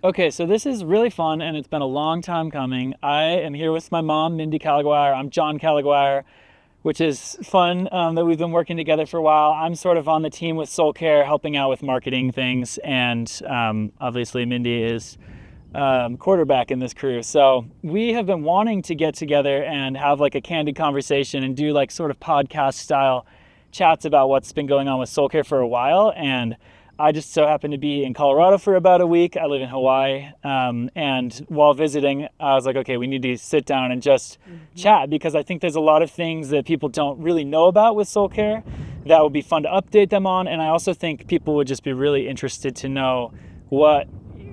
Okay, so this is really fun and it's been a long time coming. I am here with my mom, Mindy Caliguire. I'm Jon Caliguire, which is fun that we've been working together for a while. I'm sort of on the team with Soulcare, helping out with marketing things, and obviously Mindy is quarterback in this crew. So we have been wanting to get together and have like a candid conversation and do like sort of podcast style chats about what's been going on with Soulcare for a while. And I just so happened to be in Colorado for about a week. I live in Hawaii. And while visiting, I was like, okay, we need to sit down and just chat, because I think there's a lot of things that people don't really know about with Soulcare that would be fun to update them on. And I also think people would just be really interested to know what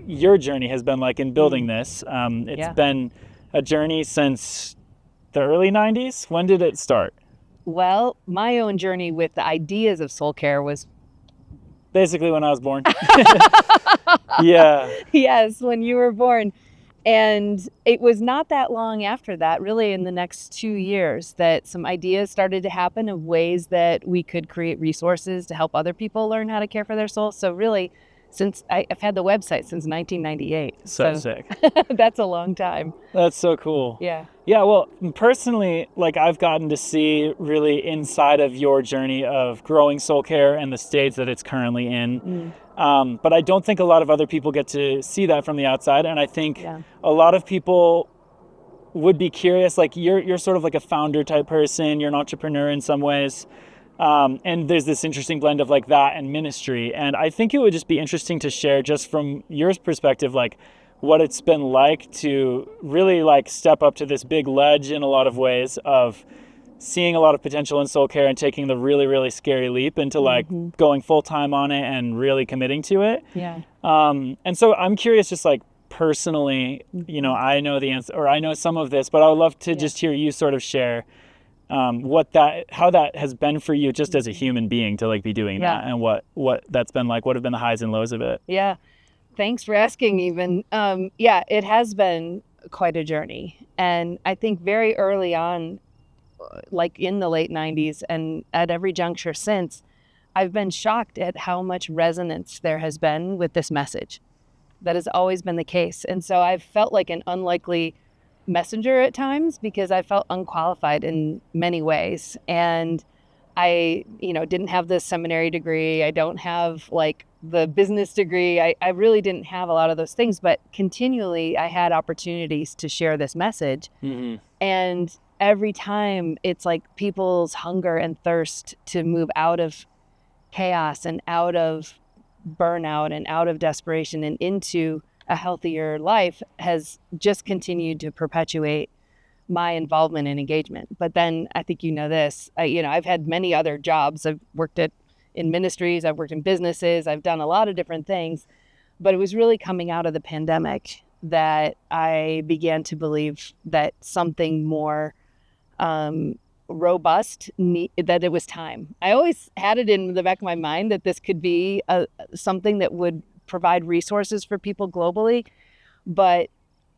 your journey has been like in building this. It's been a journey since the early 90s. When did it start? Well, my own journey with the ideas of Soulcare was basically when I was born. Yeah. Yes, when you were born. And it was not that long after that, really in the next 2 years, that some ideas started to happen of ways that we could create resources to help other people learn how to care for their soul. So really, since I've had the website since 1998. So sick. That's a long time. That's so cool. Yeah. Yeah, well, personally, like I've gotten to see really inside of your journey of growing Soulcare and the stage that it's currently in. But I don't think a lot of other people get to see that from the outside. And I think a lot of people would be curious, like you're sort of like a founder type person, you're an entrepreneur in some ways. And there's this interesting blend of like that and ministry. And I think it would just be interesting to share just from your perspective, like what it's been like to really like step up to this big ledge in a lot of ways of seeing a lot of potential in Soulcare and taking the really, really scary leap into like going full time on it and really committing to it. Yeah. And so I'm curious, just like personally, you know, I know the answer, or I know some of this, but I would love to just hear you sort of share how that has been for you just as a human being to like be doing that, and what that's been like. What have been the highs and lows of it? Yeah. Thanks for asking even. It has been quite a journey. And I think very early on, like in the late 90s and at every juncture since, I've been shocked at how much resonance there has been with this message. That has always been the case. And so I've felt like an unlikely messenger at times because I felt unqualified in many ways. And I, didn't have the seminary degree. I don't have like the business degree. I really didn't have a lot of those things, but continually I had opportunities to share this message. And every time it's like people's hunger and thirst to move out of chaos and out of burnout and out of desperation and into a healthier life has just continued to perpetuate my involvement and engagement. But then I think this, I've had many other jobs. I've worked in ministries, I've worked in businesses, I've done a lot of different things, but it was really coming out of the pandemic that I began to believe that something more robust, that it was time. I always had it in the back of my mind that this could be something that would provide resources for people globally, but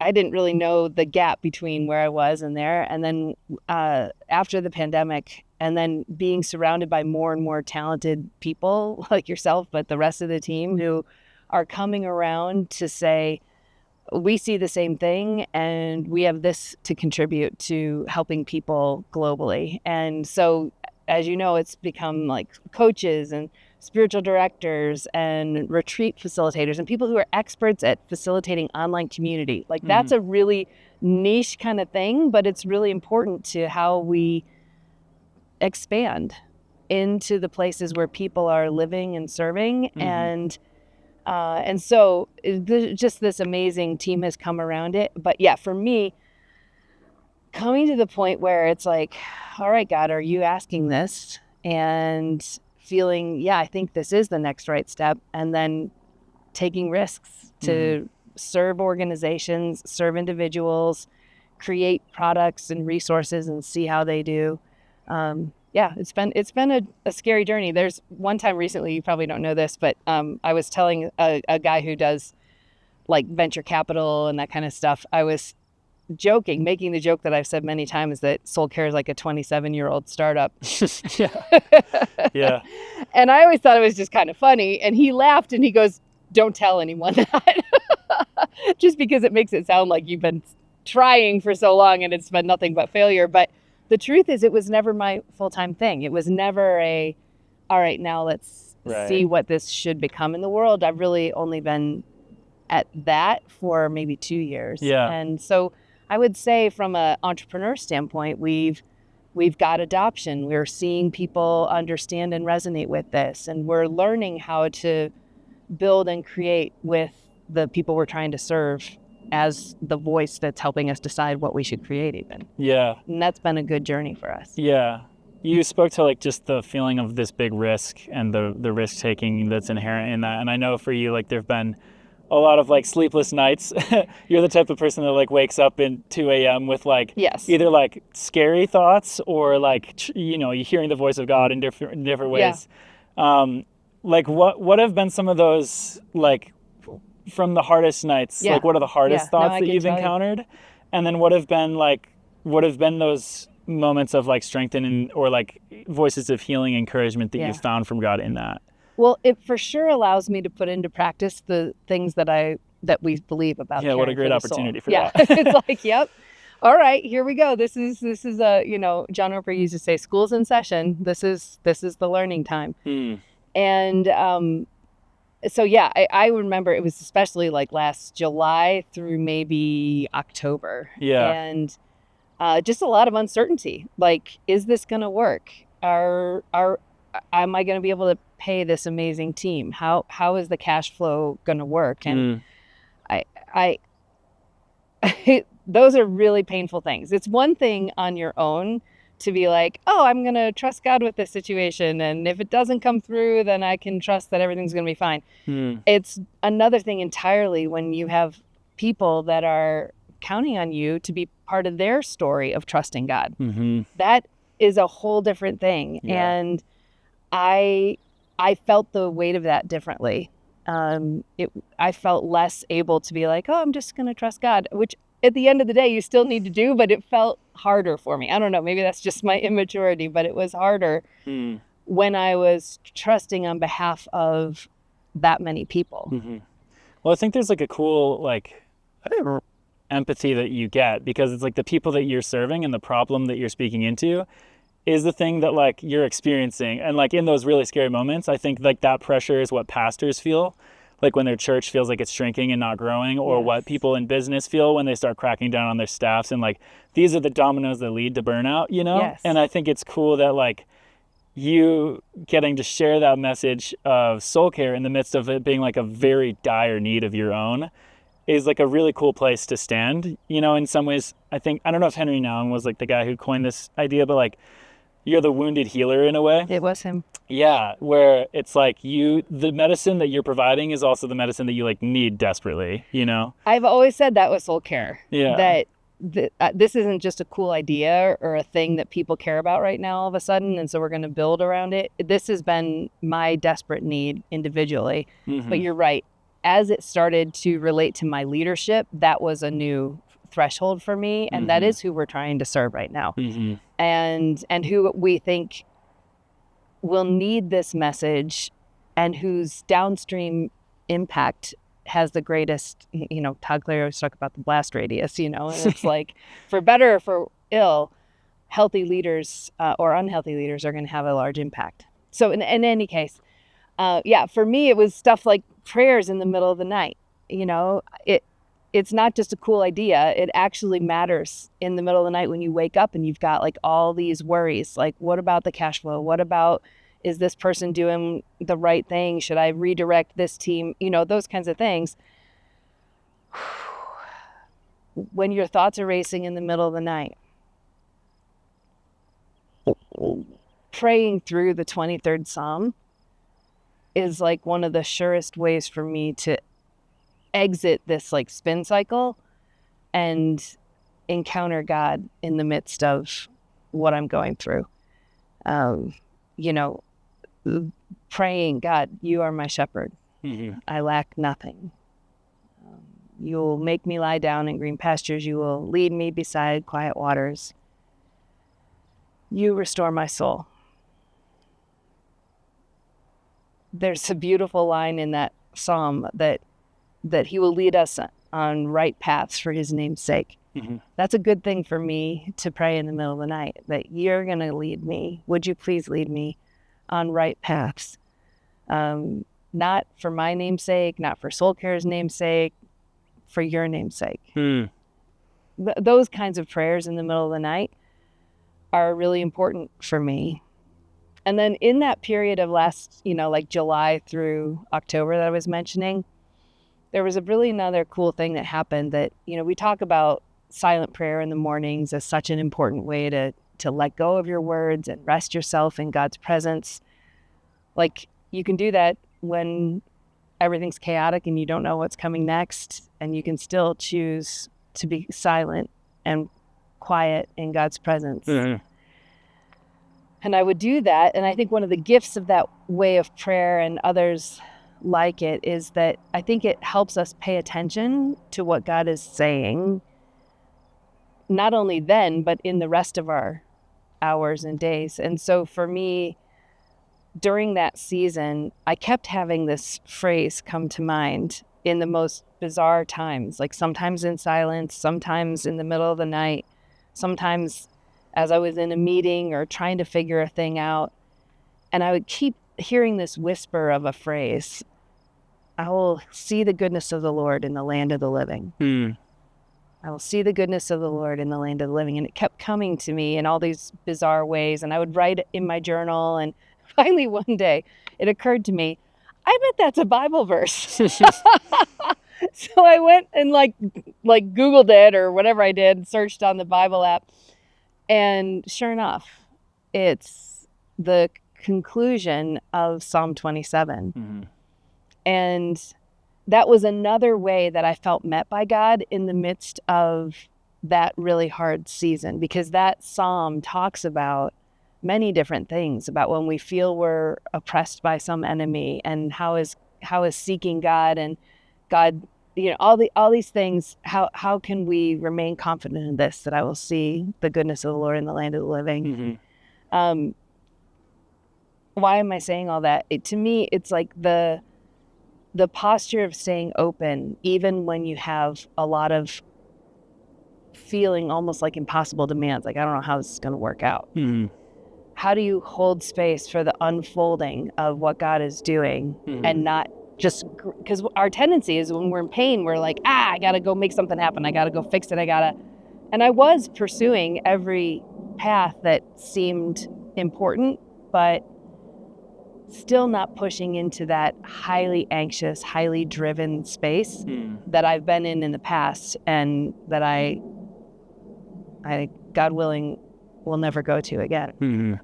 I didn't really know the gap between where I was and there. And then after the pandemic, and then being surrounded by more and more talented people like yourself, but the rest of the team who are coming around to say, we see the same thing and we have this to contribute to helping people globally. And so, as you know, it's become like coaches and spiritual directors and retreat facilitators and people who are experts at facilitating online community. Like that's a really niche kind of thing, but it's really important to how we expand into the places where people are living and serving. And so just this amazing team has come around it. But yeah, for me, coming to the point where it's like, all right, God, are you asking this? And feeling, I think this is the next right step. And then taking risks to serve organizations, serve individuals, create products and resources and see how they do. It's been a scary journey. There's one time recently, you probably don't know this, but I was telling a guy who does like venture capital and that kind of stuff. I was making the joke that I've said many times that Soulcare is like a 27-year-old startup. Yeah. And I always thought it was just kind of funny. And he laughed and he goes, "Don't tell anyone that." just because it makes it sound like you've been trying for so long and it's been nothing but failure. But the truth is, it was never my full-time thing. It was never all right, now let's see what this should become in the world. I've really only been at that for maybe 2 years. Yeah. And so I would say from an entrepreneur standpoint, we've got adoption. We're seeing people understand and resonate with this, and we're learning how to build and create with the people we're trying to serve as the voice that's helping us decide what we should create even. Yeah. And that's been a good journey for us. Yeah. You spoke to like just the feeling of this big risk and the risk taking that's inherent in that. And I know for you, like there've been a lot of like sleepless nights. You're the type of person that like wakes up in 2 a.m. with like either like scary thoughts or like, you're hearing the voice of God in different ways. Yeah. Like what have been some of those, like from the hardest nights, like what are the hardest thoughts that you've encountered? And then what have been those moments of like strengthening or like voices of healing, encouragement that you've found from God in that? Well, it for sure allows me to put into practice the things that we believe about. Yeah, what a great opportunity for that. It's like, yep. All right, here we go. This is a, John Roper used to say, school's in session. This is the learning time. And so yeah, I remember it was especially like last July through maybe October. Yeah. And just a lot of uncertainty. Like, is this going to work? Am I going to be able to pay this amazing team? How is the cash flow going to work? And I those are really painful things. It's one thing on your own to be like, oh, I'm going to trust God with this situation. And if it doesn't come through, then I can trust that everything's going to be fine. It's another thing entirely when you have people that are counting on you to be part of their story of trusting God. That is a whole different thing. Yeah. And I felt the weight of that differently. I felt less able to be like, oh, I'm just going to trust God, which at the end of the day, you still need to do, but it felt harder for me. I don't know, maybe that's just my immaturity, but it was harder when I was trusting on behalf of that many people. Well, I think there's like a cool, like, empathy that you get because it's like the people that you're serving and the problem that you're speaking into is the thing that like you're experiencing. And like in those really scary moments, I think like that pressure is what pastors feel like when their church feels like it's shrinking and not growing, or what people in business feel when they start cracking down on their staffs. And like, these are the dominoes that lead to burnout, Yes. And I think it's cool that like you getting to share that message of soul care in the midst of it being like a very dire need of your own is like a really cool place to stand. In some ways, I don't know if Henry Nouwen was like the guy who coined this idea, but like you're the wounded healer in a way. It was him. Yeah, where it's like the medicine that you're providing is also the medicine that you like need desperately, I've always said that with soul care. Yeah. That this isn't just a cool idea or a thing that people care about right now all of a sudden, and so we're going to build around it. This has been my desperate need individually. But you're right. As it started to relate to my leadership, that was a new threshold for me, and that is who we're trying to serve right now, and who we think will need this message and whose downstream impact has the greatest. Todd Clare always talk about the blast radius, and it's like for better or for ill, healthy leaders or unhealthy leaders are going to have a large impact. So in any case, for me, it was stuff like prayers in the middle of the night. It's not just a cool idea. It actually matters in the middle of the night when you wake up and you've got like all these worries. Like, what about the cash flow? What about, is this person doing the right thing? Should I redirect this team? Those kinds of things. When your thoughts are racing in the middle of the night, praying through the 23rd Psalm is like one of the surest ways for me to exit this like spin cycle and encounter God in the midst of what I'm going through. Praying, God, you are my shepherd. I lack nothing. You'll make me lie down in green pastures. You will lead me beside quiet waters. You restore my soul. There's a beautiful line in that psalm that he will lead us on right paths for his name's sake. That's a good thing for me to pray in the middle of the night, that you're going to lead me. Would you please lead me on right paths? Not for my name's sake, not for Soulcare's name's sake, for your name's sake. Those kinds of prayers in the middle of the night are really important for me. And then in that period of last, like July through October that I was mentioning, there was another cool thing that happened that, we talk about silent prayer in the mornings as such an important way to let go of your words and rest yourself in God's presence. Like, you can do that when everything's chaotic and you don't know what's coming next, and you can still choose to be silent and quiet in God's presence. And I would do that. And I think one of the gifts of that way of prayer, and others like it, is that I think it helps us pay attention to what God is saying, not only then, but in the rest of our hours and days. And so for me, during that season, I kept having this phrase come to mind in the most bizarre times, like sometimes in silence, sometimes in the middle of the night, sometimes as I was in a meeting or trying to figure a thing out. And I would keep hearing this whisper of a phrase: I will see the goodness of the Lord in the land of the living. I will see the goodness of the Lord in the land of the living. And it kept coming to me in all these bizarre ways. And I would write it in my journal. And finally one day it occurred to me, I bet that's a Bible verse. So I went and like Googled it or whatever I did, searched on the Bible app. And sure enough, it's the conclusion of Psalm 27. And that was another way that I felt met by God in the midst of that really hard season, because that psalm talks about many different things, about when we feel we're oppressed by some enemy, and how is seeking God and God, all these things. How can we remain confident in this, that I will see the goodness of the Lord in the land of the living? Why am I saying all that? To me, it's like the posture of staying open, even when you have a lot of feeling almost like impossible demands, like, I don't know how this is going to work out. How do you hold space for the unfolding of what God is doing, and not just, because our tendency is when we're in pain, we're like, I got to go make something happen. I got to go fix it. And I was pursuing every path that seemed important, but still not pushing into that highly anxious, highly driven space that I've been in the past, and that I, God willing, will never go to again.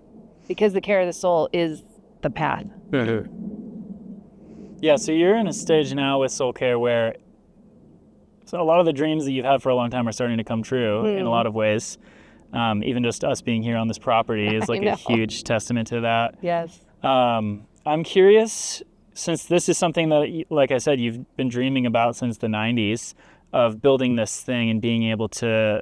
Because the care of the soul is the path. Yeah, so you're in a stage now with Soulcare where a lot of the dreams that you've had for a long time are starting to come true in a lot of ways. Even just us being here on this property is like a huge testament to that. Yes. I'm curious, since this is something that, like I said, you've been dreaming about since the 90s, of building this thing and being able to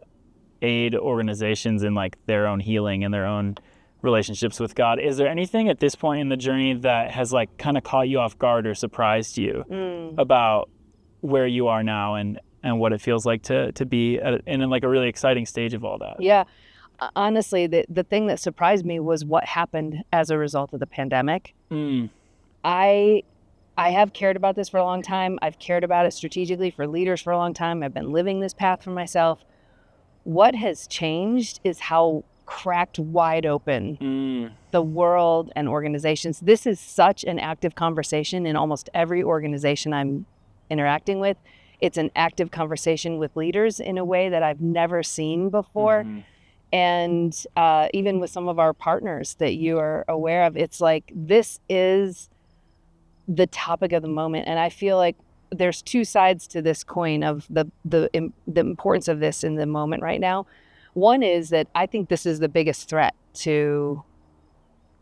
aid organizations in like their own healing and their own relationships with God. Is there anything at this point in the journey that has like kind of caught you off guard or surprised you about where you are now and what it feels like to be in like a really exciting stage of all that? Yeah. Honestly, the thing that surprised me was what happened as a result of the pandemic. I have cared about this for a long time. I've cared about it strategically for leaders for a long time. I've been living this path for myself. What has changed is how cracked wide open the world and organizations. This is such an active conversation in almost every organization I'm interacting with. It's an active conversation with leaders in a way that I've never seen before. And even with some of our partners that you are aware of, it's like, this is the topic of the moment. And I feel like there's two sides to this coin of the importance of this in the moment right now. One is that I think this is the biggest threat to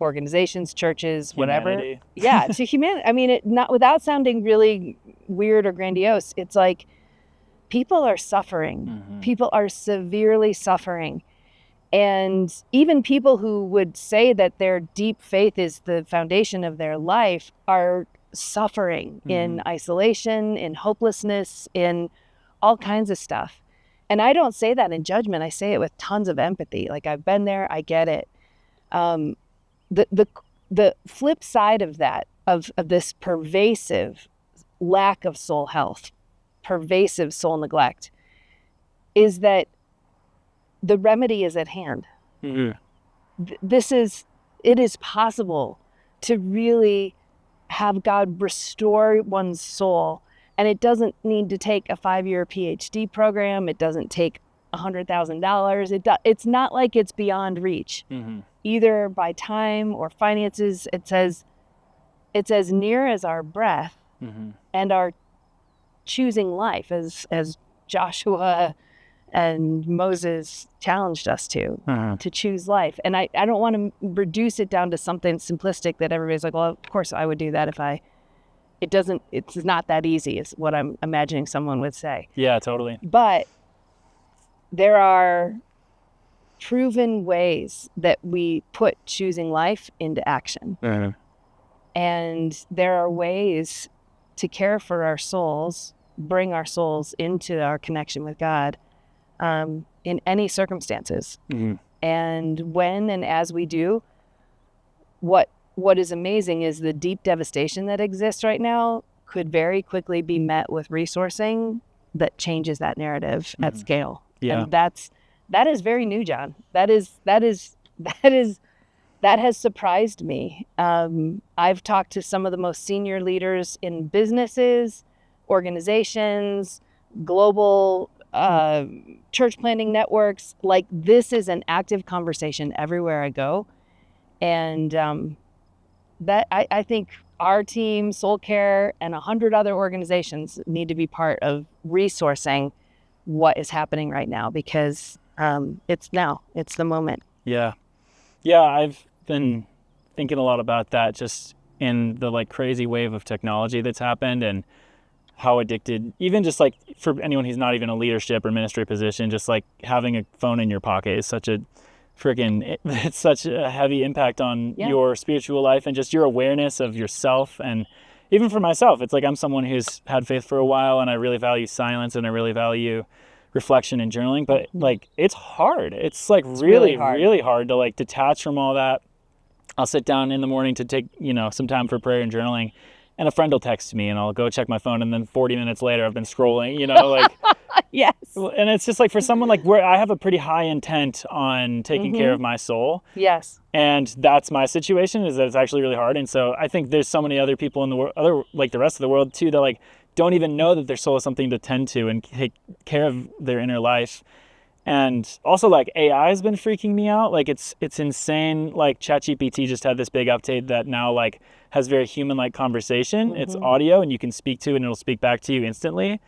organizations, churches, whatever. Humanity. Yeah, to humanity. I mean, not without sounding really weird or grandiose, it's like people are suffering. People are severely suffering. And even people who would say that their deep faith is the foundation of their life are suffering in isolation, in hopelessness, in all kinds of stuff. And I don't say that in judgment. I say it with tons of empathy. Like, I've been there, I get it. The flip side of that, of this pervasive lack of soul health, pervasive soul neglect, is that the remedy is at hand. Mm-hmm. It is possible to really have God restore one's soul. And it doesn't need to take a 5-year PhD program. It doesn't take $100,000. It's not like it's beyond reach, either by time or finances. It's as near as our breath and our choosing life, as Joshua and Moses challenged us to choose life. And I don't want to reduce it down to something simplistic that everybody's like, well, of course I would do that it's not that easy, is what I'm imagining someone would say. Yeah, totally. But there are proven ways that we put choosing life into action. And there are ways to care for our souls, bring our souls into our connection with God, in any circumstances. And when and as we do, what is amazing is the deep devastation that exists right now could very quickly be met with resourcing that changes that narrative at scale. Yeah. And that is very new, Jon. That has surprised me. I've talked to some of the most senior leaders in businesses, organizations, global church planting networks. Like, this is an active conversation everywhere I go. And that I think our team, Soulcare, and 100 other organizations need to be part of resourcing what is happening right now, because it's the moment. Yeah. I've been thinking a lot about that, just in the like crazy wave of technology that's happened, and how addicted, even just like for anyone who's not even a leadership or ministry position, just like having a phone in your pocket is such a it's such a heavy impact on your spiritual life and just your awareness of yourself. And even for myself, it's like, I'm someone who's had faith for a while, and I really value silence, and I really value reflection and journaling, but like, it's hard. It's like really hard to like detach from all that. I'll sit down in the morning to take, some time for prayer and journaling, and a friend will text me, and I'll go check my phone, and then 40 minutes later I've been scrolling, like yes. And it's just like, for someone like where I have a pretty high intent on taking care of my soul. Yes. And that's my situation, is that it's actually really hard. And so I think there's so many other people in the world, like the rest of the world too, that like don't even know that their soul is something to tend to and take care of their inner life. And also, like, AI has been freaking me out. Like, it's insane. Like, ChatGPT just had this big update that now like has very human-like conversation. It's audio, and you can speak to it, and it'll speak back to you instantly.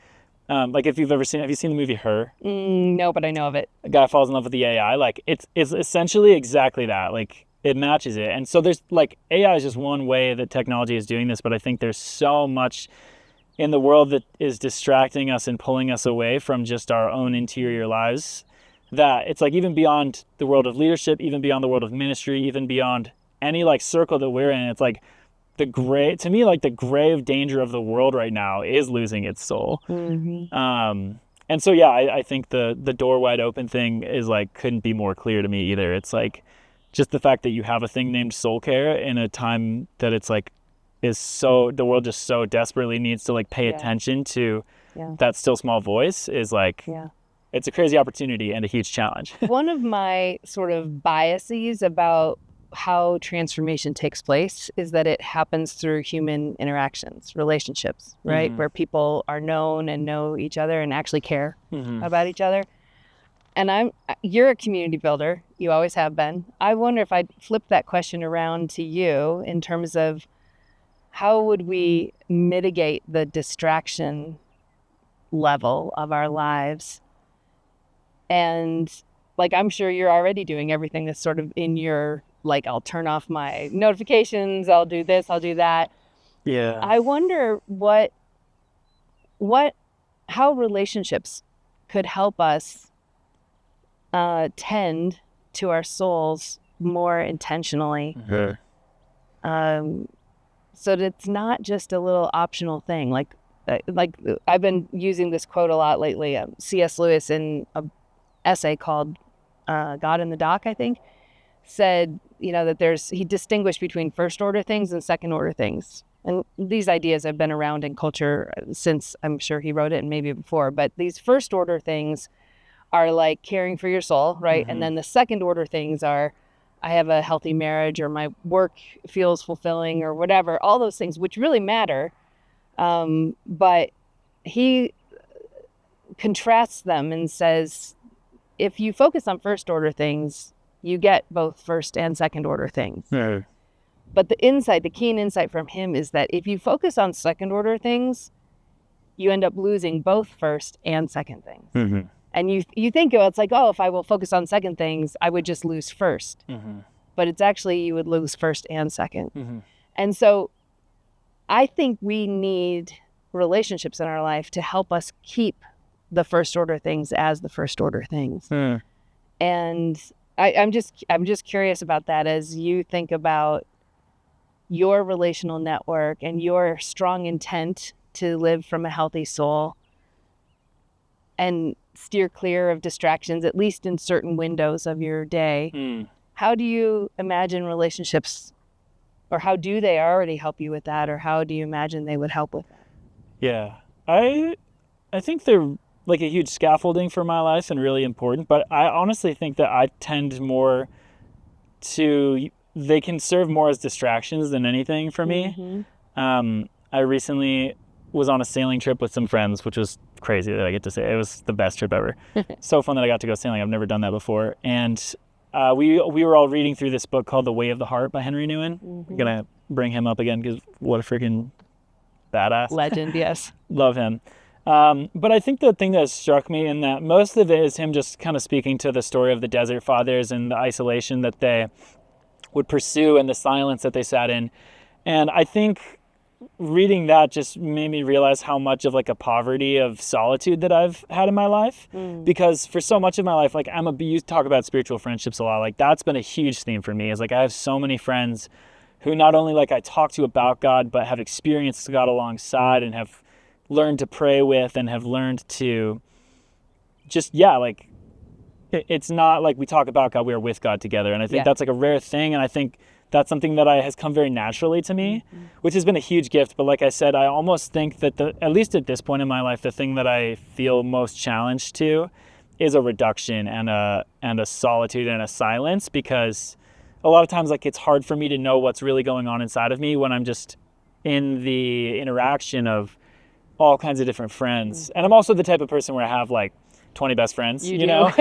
Like, have you seen the movie Her? No, but I know of it. A guy falls in love with the AI. Like, it's essentially exactly that. Like, it matches it. And so there's like, AI is just one way that technology is doing this, but I think there's so much in the world that is distracting us and pulling us away from just our own interior lives, that it's like, even beyond the world of leadership, even beyond the world of ministry, even beyond any like circle that we're in, it's like the grave danger of the world right now is losing its soul. And so, I think the door wide open thing is like, couldn't be more clear to me either. It's like, just the fact that you have a thing named Soulcare in a time that it's like, the world just so desperately needs to like pay attention to that still small voice, is like, it's a crazy opportunity and a huge challenge. One of my sort of biases about how transformation takes place is that it happens through human interactions, relationships, right? Where people are known and know each other and actually care about each other. And you're a community builder. You always have been. I wonder if I'd flip that question around to you in terms of, how would we mitigate the distraction level of our lives? And like, I'm sure you're already doing everything that's sort of in your, like, I'll turn off my notifications, I'll do this, I'll do that. Yeah. I wonder how relationships could help us tend to our souls more intentionally. So that it's not just a little optional thing. Like, like I've been using this quote a lot lately. C.S. Lewis in an essay called God in the Dock, I think, said, that he distinguished between first order things and second order things. And these ideas have been around in culture since, I'm sure he wrote it and maybe before, but these first order things are like caring for your soul, right? And then the second order things are, I have a healthy marriage, or my work feels fulfilling, or whatever, all those things, which really matter. But he contrasts them and says, if you focus on first order things, you get both first and second order things. Yeah. But the keen insight from him is that if you focus on second order things, you end up losing both first and second things. Mm-hmm. And you think, it's like, if I will focus on second things, I would just lose first. Mm-hmm. But it's actually, you would lose first and second. Mm-hmm. And so I think we need relationships in our life to help us keep the first order things as the first order things. Mm. And I'm just curious about that as you think about your relational network and your strong intent to live from a healthy soul and steer clear of distractions, at least in certain windows of your day. Mm. How do you imagine relationships, or how do they already help you with that, or how do you imagine they would help with that? Yeah, I think they're like a huge scaffolding for my life and really important, but I honestly think that I tend more to, they can serve more as distractions than anything for me. Mm-hmm. I recently was on a sailing trip with some friends, which was crazy that I get to say. It was the best trip ever. So fun that I got to go sailing. I've never done that before. And we were all reading through this book called The Way of the Heart by Henry Nouwen. Mm-hmm. I'm going to bring him up again because what a freaking badass. Legend, yes. Love him. But I think the thing that struck me in that most of it is him just kind of speaking to the story of the Desert Fathers and the isolation that they would pursue and the silence that they sat in. And I think reading that just made me realize how much of like a poverty of solitude that I've had in my life. Because for so much of my life, like you talk about spiritual friendships a lot, like that's been a huge theme for me, is like I have so many friends who not only like I talk to about God, but have experienced God alongside and have learned to pray with and have learned to just, like it's not like we talk about God, we are with God together. And I think that's like a rare thing. And I think that's something that has come very naturally to me, which has been a huge gift. But like I said, I almost think that at least at this point in my life, the thing that I feel most challenged to is a reduction and a solitude and a silence, because a lot of times like it's hard for me to know what's really going on inside of me when I'm just in the interaction of all kinds of different friends. And I'm also the type of person where I have like 20 best friends, you know?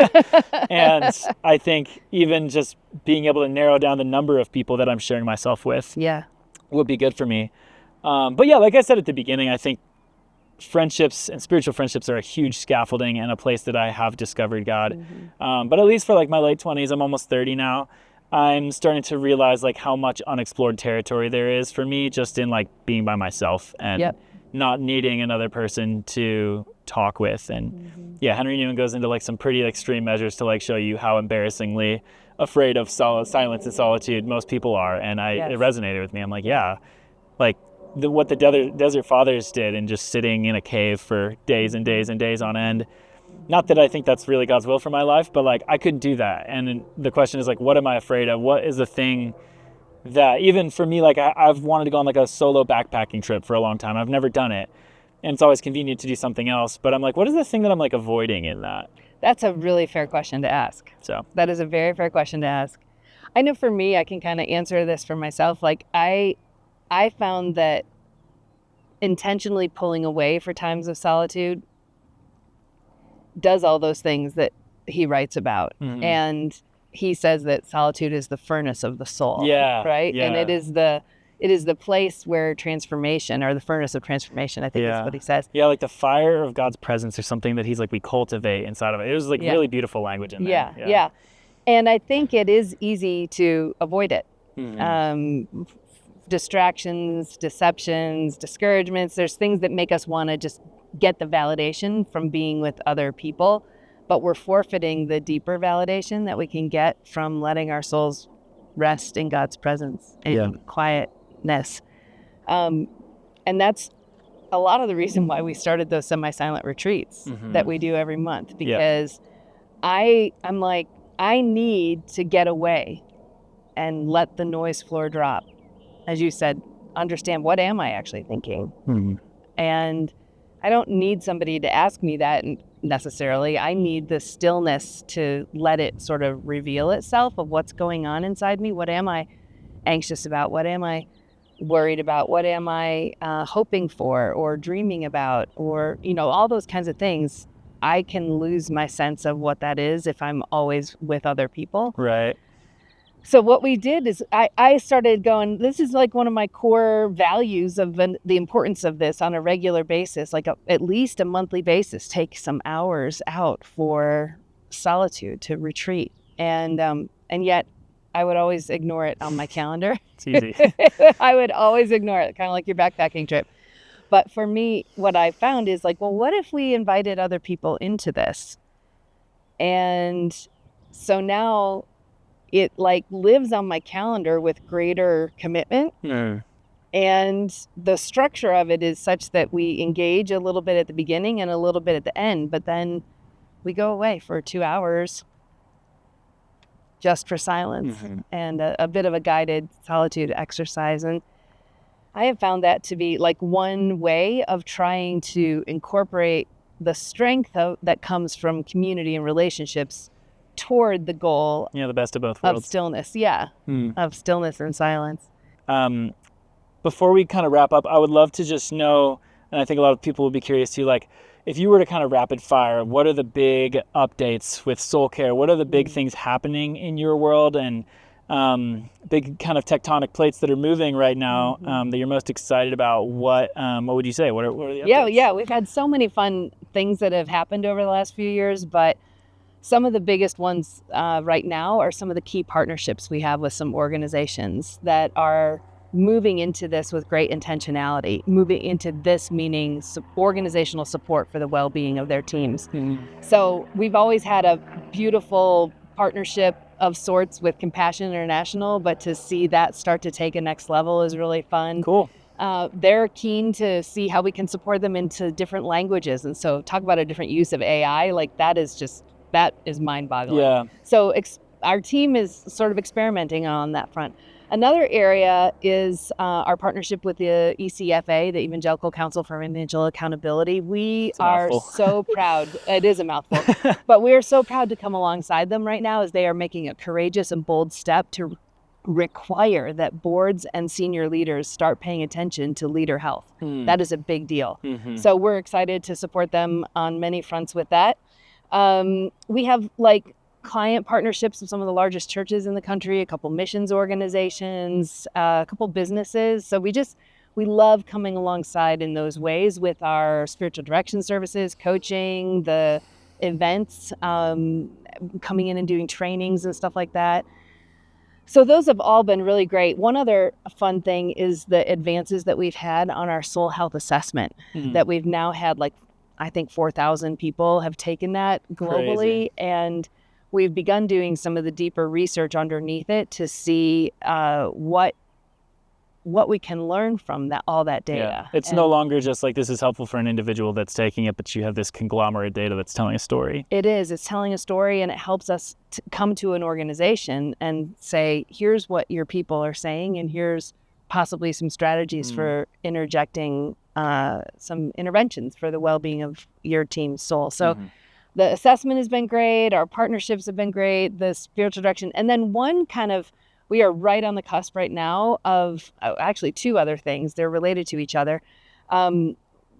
And I think even just being able to narrow down the number of people that I'm sharing myself with would be good for me. But yeah, like I said at the beginning, I think friendships and spiritual friendships are a huge scaffolding and a place that I have discovered God. But at least for like my late 20s, I'm almost 30 now, I'm starting to realize like how much unexplored territory there is for me just in like being by myself and not needing another person to talk with. And Henry Nouwen goes into like some pretty extreme measures to like show you how embarrassingly afraid of silence and solitude most people are. And it resonated with me. I'm like, like what the Desert Fathers did, and just sitting in a cave for days and days and days on end. Not that I think that's really God's will for my life, but like I couldn't do that. And the question is like, what am I afraid of? What is the thing that even for me, like I've wanted to go on like a solo backpacking trip for a long time. I've never done it. And it's always convenient to do something else. But I'm like, what is the thing that I'm like avoiding in that? That's a really fair question to ask. So that is a very fair question to ask. I know for me, I can kind of answer this for myself. Like I found that intentionally pulling away for times of solitude does all those things that he writes about. And he says that solitude is the furnace of the soul. Right. And it is the place where transformation, or the furnace of transformation, I think is what he says. Like the fire of God's presence or something that he's like, we cultivate inside of it. It was like really beautiful language in there. And I think it is easy to avoid it. Distractions, deceptions, discouragements, there's things that make us want to just get the validation from being with other people, but we're forfeiting the deeper validation that we can get from letting our souls rest in God's presence and quietness. And that's a lot of the reason why we started those semi-silent retreats that we do every month, because I'm like, I need to get away and let the noise floor drop. As you said, understand, what am I actually thinking? And I don't need somebody to ask me that necessarily. I need the stillness to let it sort of reveal itself of what's going on inside me. What am I anxious about? What am I worried about? What am I hoping for or dreaming about? Or, all those kinds of things. I can lose my sense of what that is if I'm always with other people. Right. So what we did is I started going, this is like one of my core values of the importance of this on a regular basis, like at least a monthly basis, take some hours out for solitude, to retreat. And yet I would always ignore it on my calendar. It's easy. I would always ignore it, kind of like your backpacking trip. But for me, what I found is like, well, what if we invited other people into this? And so now it like lives on my calendar with greater commitment. And the structure of it is such that we engage a little bit at the beginning and a little bit at the end, but then we go away for 2 hours just for silence and a bit of a guided solitude exercise. And I have found that to be like one way of trying to incorporate the strength that comes from community and relationships toward the goal. The best of both worlds. Of stillness, of stillness and silence. Before we kind of wrap up, I would love to just know, and I think a lot of people would be curious too, like if you were to kind of rapid fire, what are the big updates with Soulcare? What are the big things happening in your world, and big kind of tectonic plates that are moving right now that you're most excited about? What would you say? What are the updates? Yeah, we've had so many fun things that have happened over the last few years, but some of the biggest ones right now are some of the key partnerships we have with some organizations that are moving into this with great intentionality, moving into this meaning organizational support for the well-being of their teams. So we've always had a beautiful partnership of sorts with Compassion International, but to see that start to take a next level is really fun. Cool. They're keen to see how we can support them into different languages. And so talk about a different use of AI, like that is mind-boggling. Yeah. So our team is sort of experimenting on that front. Another area is our partnership with the ECFA, the Evangelical Council for Financial Accountability. We are so proud. It is a mouthful. But we are so proud to come alongside them right now as they are making a courageous and bold step to require that boards and senior leaders start paying attention to leader health. That is a big deal. So we're excited to support them on many fronts with that. We have client partnerships with some of the largest churches in the country, a couple missions organizations, a couple businesses. So we love coming alongside in those ways with our spiritual direction services, coaching, the events, coming in and doing trainings and stuff like that. So those have all been really great. One other fun thing is the advances that we've had on our soul health assessment that we've now had I think 4,000 people have taken that globally. Crazy. And we've begun doing some of the deeper research underneath it to see what we can learn from all that data. Yeah. It's no longer just like this is helpful for an individual that's taking it, but you have this conglomerate data that's telling a story. It is. It's telling a story, and it helps us to come to an organization and say, here's what your people are saying, and here's possibly some strategies for interjecting some interventions for the well-being of your team's soul. So the assessment has been great. Our partnerships have been great. The spiritual direction. And then we are right on the cusp right now of actually two other things. They're related to each other.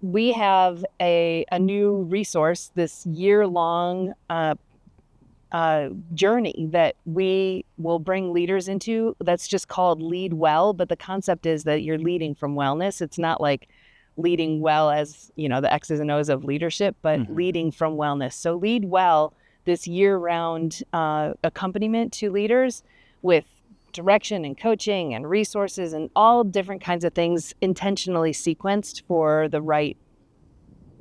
We have a new resource, this year-long journey that we will bring leaders into that's just called Lead Well. But the concept is that you're leading from wellness. It's not like leading well as, the X's and O's of leadership, but leading from wellness. So Lead Well, this year-round accompaniment to leaders with direction and coaching and resources and all different kinds of things intentionally sequenced for the right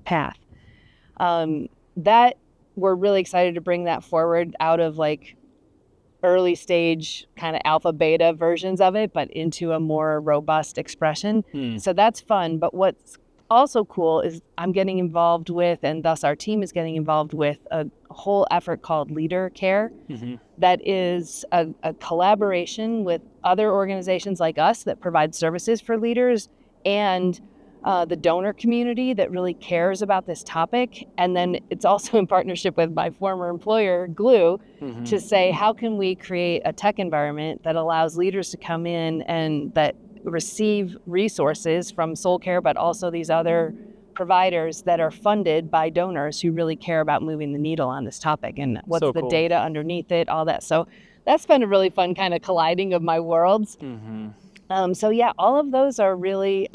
path. That we're really excited to bring that forward out of early stage kind of alpha beta versions of it, but into a more robust expression. So that's fun. But what's also cool is I'm getting involved with, and thus our team is getting involved with, a whole effort called Leader Care. That is a collaboration with other organizations like us that provide services for leaders, and the donor community that really cares about this topic. And then it's also in partnership with my former employer, Glue, to say, how can we create a tech environment that allows leaders to come in and that receive resources from Soulcare, but also these other providers that are funded by donors who really care about moving the needle on this topic, and what's So the cool. data underneath it, all that. So that's been a really fun kind of colliding of my worlds. So yeah, all of those are really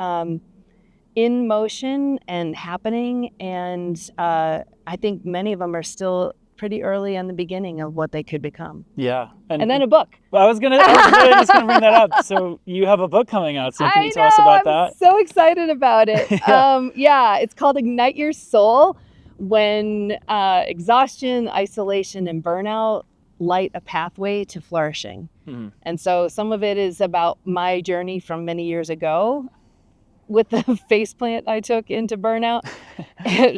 in motion and happening, and I think many of them are still pretty early in the beginning of what they could become. Yeah. And then a book. I was really just gonna bring that up. So you have a book coming out, so can you tell us about that? I'm so excited about it. It's called Ignite Your Soul: When Exhaustion, Isolation, and Burnout Light a Pathway to Flourishing. And so some of it is about my journey from many years ago with the faceplant I took into burnout,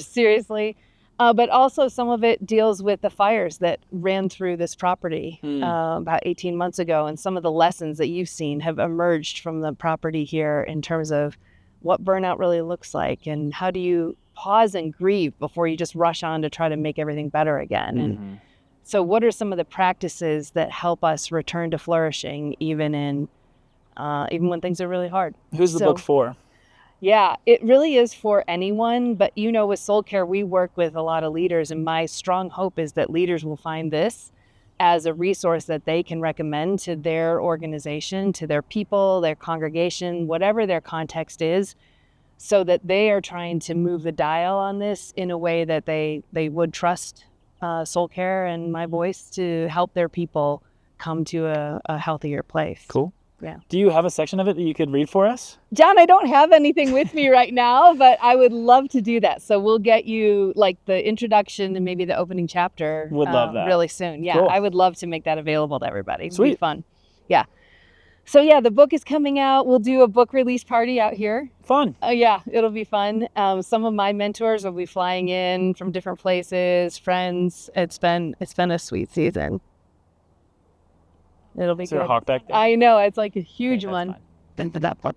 seriously. But also some of it deals with the fires that ran through this property about 18 months ago. And some of the lessons that you've seen have emerged from the property here in terms of what burnout really looks like, and how do you pause and grieve before you just rush on to try to make everything better again. And so what are some of the practices that help us return to flourishing even when things are really hard? Who's the book for? Yeah, it really is for anyone. But with Soulcare, we work with a lot of leaders, and my strong hope is that leaders will find this as a resource that they can recommend to their organization, to their people, their congregation, whatever their context is, so that they are trying to move the dial on this in a way that they would trust Soulcare and my voice to help their people come to a healthier place. Cool. Yeah. Do you have a section of it that you could read for us? Jon, I don't have anything with me right now, but I would love to do that. So we'll get you like the introduction and maybe the opening chapter. Would love that. Really soon. Yeah, Cool. I would love to make that available to everybody. It'd Sweet. be fun. Yeah. So yeah, the book is coming out. We'll do a book release party out here. Fun. Yeah, it'll be fun. Some of my mentors will be flying in from different places, friends. It's been a sweet season. It'll be Is there good. a hawk back there? I know, it's like a huge Okay, one. that's For that part.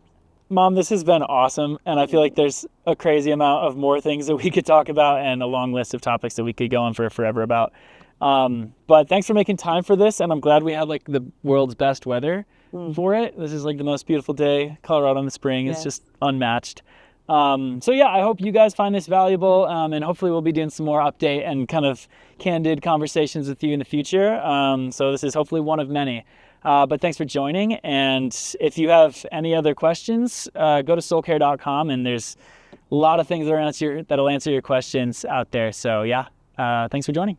Mom, this has been awesome, and I feel like there's a crazy amount of more things that we could talk about and a long list of topics that we could go on for forever about. But thanks for making time for this, and I'm glad we had like the world's best weather for it. This is like the most beautiful day. Colorado in the spring is just unmatched. So yeah, I hope you guys find this valuable, and hopefully we'll be doing some more update and kind of candid conversations with you in the future. So this is hopefully one of many. But thanks for joining. And if you have any other questions, go to soulcare.com, and there's a lot of things that'll answer your questions out there. So yeah, thanks for joining.